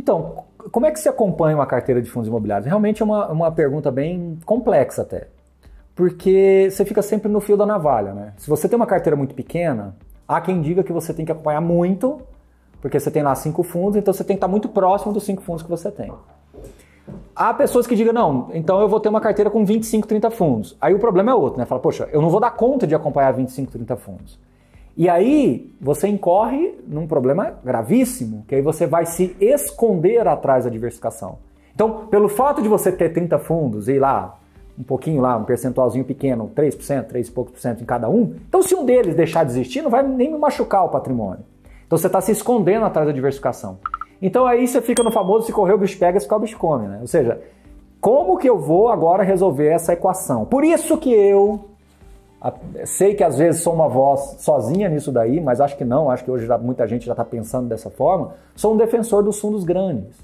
Então, como é que se acompanha uma carteira de fundos imobiliários? Realmente é uma pergunta bem complexa até, porque você fica sempre no fio da navalha, né? Se você tem uma carteira muito pequena, há quem diga que você tem que acompanhar muito, porque você tem lá 5 fundos, então você tem que estar muito próximo dos 5 fundos que você tem. Há pessoas que digam, não, então eu vou ter uma carteira com 25, 30 fundos. Aí o problema é outro, né? Fala, poxa, eu não vou dar conta de acompanhar 25, 30 fundos. E aí você incorre num problema gravíssimo, que aí você vai se esconder atrás da diversificação. Então, pelo fato de você ter 30 fundos e lá, um pouquinho lá, um percentualzinho pequeno, 3%, 3 e poucos por cento em cada um, então se um deles deixar de existir, não vai nem me machucar o patrimônio. Então você está se escondendo atrás da diversificação. Então aí você fica no famoso se correr o bicho pega, se ficar o bicho come, né? Ou seja, como que eu vou agora resolver essa equação? Por isso que eu sei que às vezes sou uma voz sozinha nisso daí, mas acho que não, acho que hoje muita gente já está pensando dessa forma. Sou um defensor dos fundos grandes,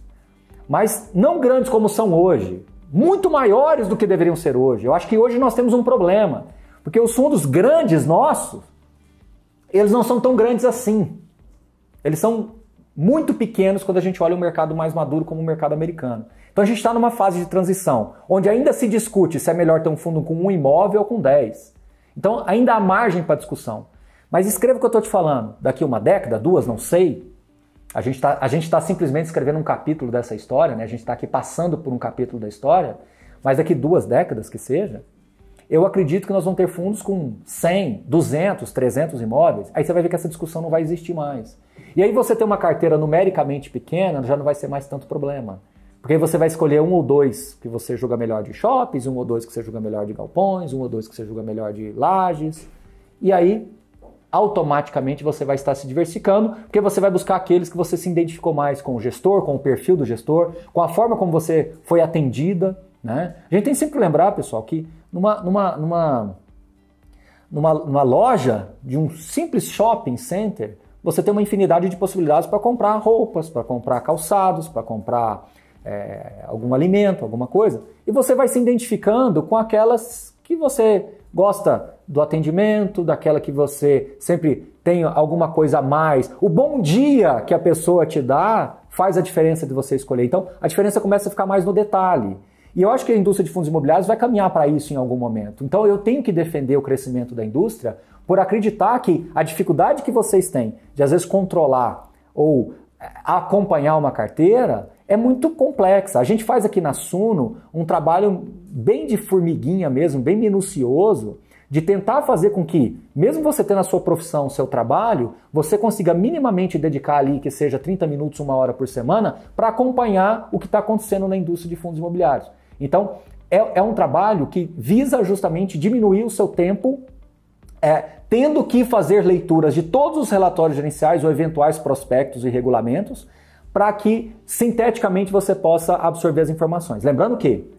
mas não grandes como são hoje, muito maiores do que deveriam ser hoje. Eu acho que hoje nós temos um problema, porque os fundos grandes nossos, eles não são tão grandes assim. Eles são muito pequenos quando a gente olha o mercado mais maduro como o mercado americano. Então a gente está numa fase de transição, onde ainda se discute se é melhor ter um fundo com 1 imóvel ou com 10. Então ainda há margem para discussão. Mas escreva o que eu estou te falando. Daqui uma década, 2, não sei. A gente tá simplesmente escrevendo um capítulo dessa história, né? A gente está aqui passando por um capítulo da história, mas daqui 2 décadas que seja, eu acredito que nós vamos ter fundos com 100, 200, 300 imóveis. Aí você vai ver que essa discussão não vai existir mais. E aí você ter uma carteira numericamente pequena já não vai ser mais tanto problema. Porque aí você vai escolher 1 ou 2 que você julga melhor de shoppings, 1 ou 2 que você julga melhor de galpões, 1 ou 2 que você julga melhor de lajes. E aí, automaticamente você vai estar se diversificando, porque você vai buscar aqueles que você se identificou mais com o gestor, com o perfil do gestor, com a forma como você foi atendida, né? A gente tem sempre que lembrar, pessoal, que numa loja de um simples shopping center, você tem uma infinidade de possibilidades para comprar roupas, para comprar calçados, para comprar algum alimento, alguma coisa, e você vai se identificando com aquelas que você gosta do atendimento, daquela que você sempre tem alguma coisa a mais. O bom dia que a pessoa te dá faz a diferença de você escolher. Então, a diferença começa a ficar mais no detalhe. E eu acho que a indústria de fundos imobiliários vai caminhar para isso em algum momento. Então, eu tenho que defender o crescimento da indústria por acreditar que a dificuldade que vocês têm de, às vezes, controlar ou acompanhar uma carteira é muito complexa. A gente faz aqui na Suno um trabalho bem de formiguinha mesmo, bem minucioso, de tentar fazer com que, mesmo você tendo a sua profissão, o seu trabalho, você consiga minimamente dedicar ali, que seja 30 minutos, 1 hora por semana, para acompanhar o que está acontecendo na indústria de fundos imobiliários. Então, é um trabalho que visa justamente diminuir o seu tempo, tendo que fazer leituras de todos os relatórios gerenciais ou eventuais prospectos e regulamentos, para que sinteticamente você possa absorver as informações. Lembrando que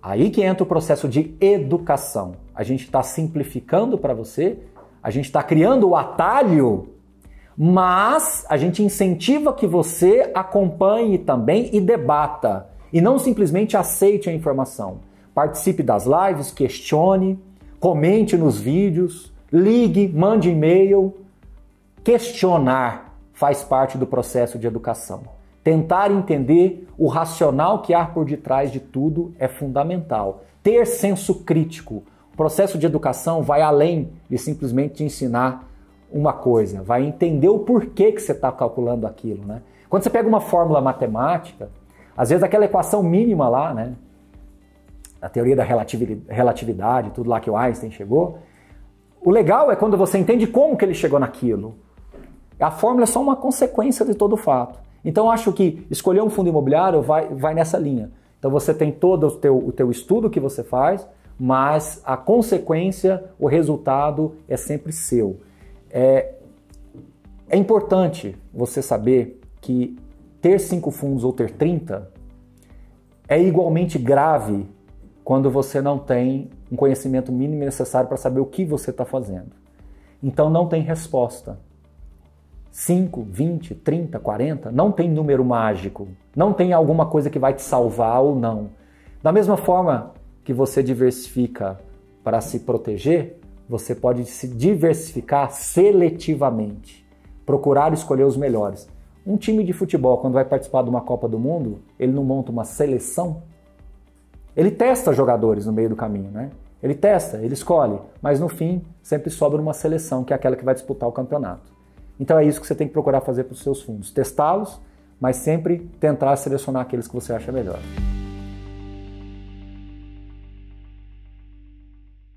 aí que entra o processo de educação. A gente está simplificando para você, a gente está criando o atalho, mas a gente incentiva que você acompanhe também e debata, e não simplesmente aceite a informação. Participe das lives, questione, comente nos vídeos, ligue, mande e-mail. Questionar faz parte do processo de educação. Tentar entender o racional que há por detrás de tudo é fundamental. Ter senso crítico. O processo de educação vai além de simplesmente te ensinar uma coisa, vai entender o porquê que você está calculando aquilo, né? Quando você pega uma fórmula matemática, às vezes aquela equação mínima lá, né? A teoria da relatividade, tudo lá que o Einstein chegou, o legal é quando você entende como que ele chegou naquilo. A fórmula é só uma consequência de todo o fato. Então, eu acho que escolher um fundo imobiliário vai nessa linha. Então, você tem todo o teu estudo que você faz, mas a consequência, o resultado é sempre seu. É importante você saber que ter 5 fundos ou ter 30 é igualmente grave quando você não tem um conhecimento mínimo necessário para saber o que você está fazendo. Então, não tem resposta. 5, 20, 30, 40, não tem número mágico, não tem alguma coisa que vai te salvar ou não. Da mesma forma que você diversifica para se proteger, você pode se diversificar seletivamente, procurar escolher os melhores. Um time de futebol, quando vai participar de uma Copa do Mundo, ele não monta uma seleção? Ele testa jogadores no meio do caminho, né? Ele testa, ele escolhe, mas no fim sempre sobra uma seleção, que é aquela que vai disputar o campeonato. Então é isso que você tem que procurar fazer para os seus fundos, testá-los, mas sempre tentar selecionar aqueles que você acha melhor.